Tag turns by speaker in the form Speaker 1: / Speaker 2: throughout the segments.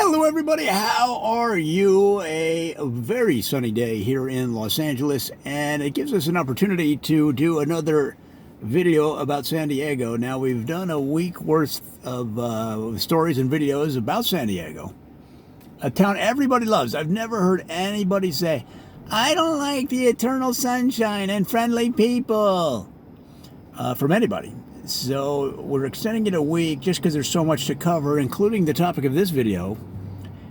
Speaker 1: Hello, everybody. How are you? A very sunny day here in Los Angeles, and it gives us an opportunity to do another video about San Diego. Now, we've done a week worth of stories and videos about San Diego, a town everybody loves. I've never heard anybody say, I don't like the eternal sunshine and friendly people, from anybody. So we're extending it a week just because there's so much to cover, including the topic of this video.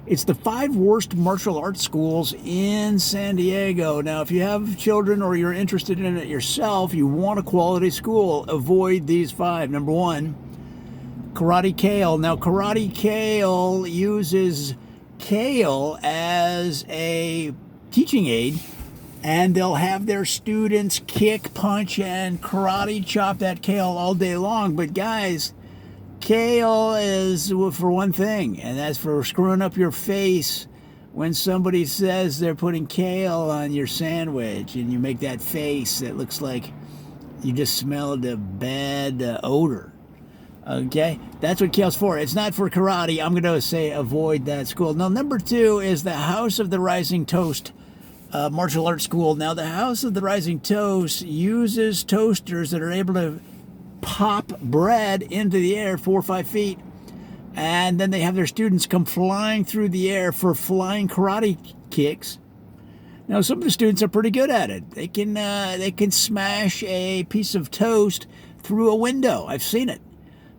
Speaker 1: It's the 5 worst martial arts schools in San Diego. Now, if you have children or you're interested in it yourself, you want a quality school, avoid these 5. Number 1, Karate Kale. Now, Karate Kale uses kale as a teaching aid, and they'll have their students kick, punch, and karate chop that kale all day long. But guys, kale is for one thing, and that's for screwing up your face when somebody says they're putting kale on your sandwich and you make that face that looks like you just smelled a bad odor. Okay, that's what kale's for. It's not for karate. I'm going to say avoid that school. Now, number 2 is the House of the Rising Toast martial arts school. Now, the House of the Rising Toast uses toasters that are able to pop bread into the air 4 or 5 feet, and then they have their students come flying through the air for flying karate kicks. Now, some of the students are pretty good at it. They can smash a piece of toast through a window. I've seen it.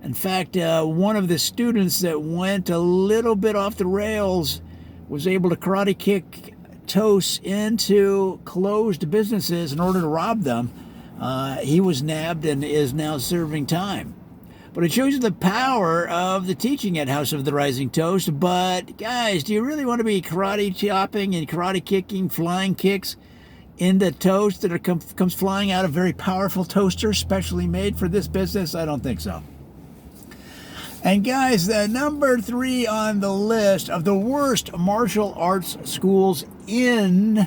Speaker 1: In fact, one of the students that went a little bit off the rails was able to karate kick toast into closed businesses in order to rob them. He was nabbed and is now serving time. But it shows you the power of the teaching at House of the Rising Toast. But guys, do you really want to be karate chopping and karate kicking flying kicks into toast that comes flying out of very powerful toaster specially made for this business? I don't think so. And guys, the number 3 on the list of the worst martial arts schools in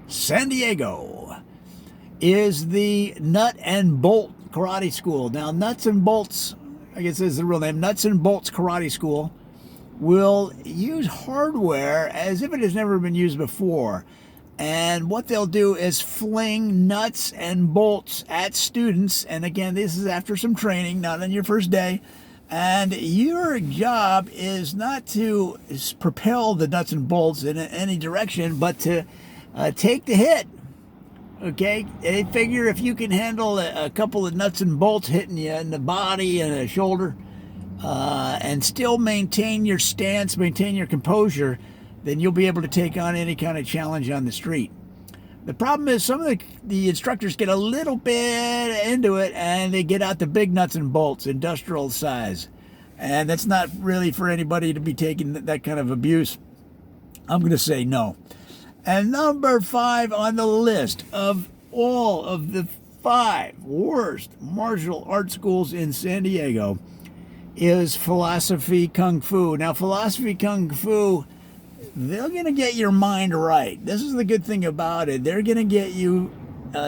Speaker 1: San Diego is the Nut and Bolt Karate School. Now, Nuts and Bolts, I guess is the real name, Nuts and Bolts Karate School, will use hardware as if it has never been used before. And what they'll do is fling nuts and bolts at students. And again, this is after some training, not on your first day. And your job is not to propel the nuts and bolts in any direction, but to take the hit. Okay? They figure if you can handle a couple of nuts and bolts hitting you in the body and the shoulder, and still maintain your stance, maintain your composure, then you'll be able to take on any kind of challenge on the street. The problem is some of the instructors get a little bit into it and they get out the big nuts and bolts, industrial size. And that's not really for anybody to be taking that kind of abuse. I'm going to say no. And number 5 on the list of all of the 5 worst martial arts schools in San Diego is Philosophy Kung Fu. Now, Philosophy Kung Fu, they're going to get your mind right. This is the good thing about it. They're going to get you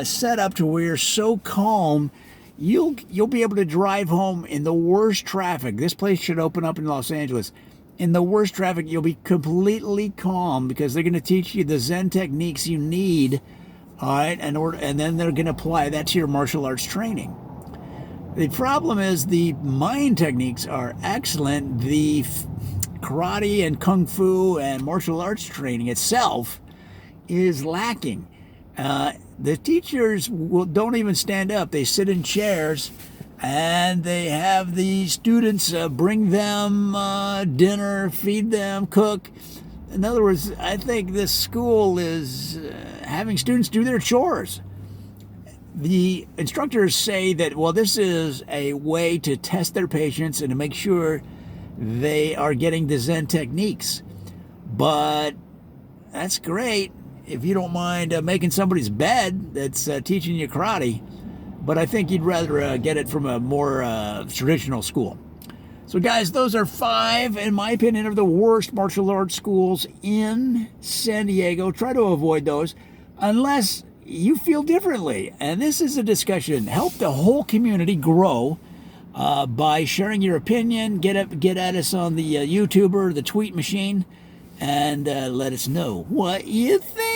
Speaker 1: set up to where you're so calm, you'll be able to drive home in the worst traffic. This place should open up in Los Angeles. In the worst traffic, you'll be completely calm because they're going to teach you the Zen techniques you need, all right, and then they're going to apply that to your martial arts training. The problem is the mind techniques are excellent. The karate and kung fu and martial arts training itself is lacking. The teachers don't even stand up. They sit in chairs and they have the students bring them dinner, feed them, cook. In other words, I think this school is having students do their chores. The instructors say that, well, this is a way to test their patience and to make sure they are getting the Zen techniques. But that's great if you don't mind making somebody's bed that's teaching you karate. But I think you'd rather get it from a more traditional school. So guys, those are 5, in my opinion, of the worst martial arts schools in San Diego. Try to avoid those unless you feel differently. And this is a discussion. Help the whole community grow by sharing your opinion. Get at us on the YouTuber, the tweet machine, and let us know what you think.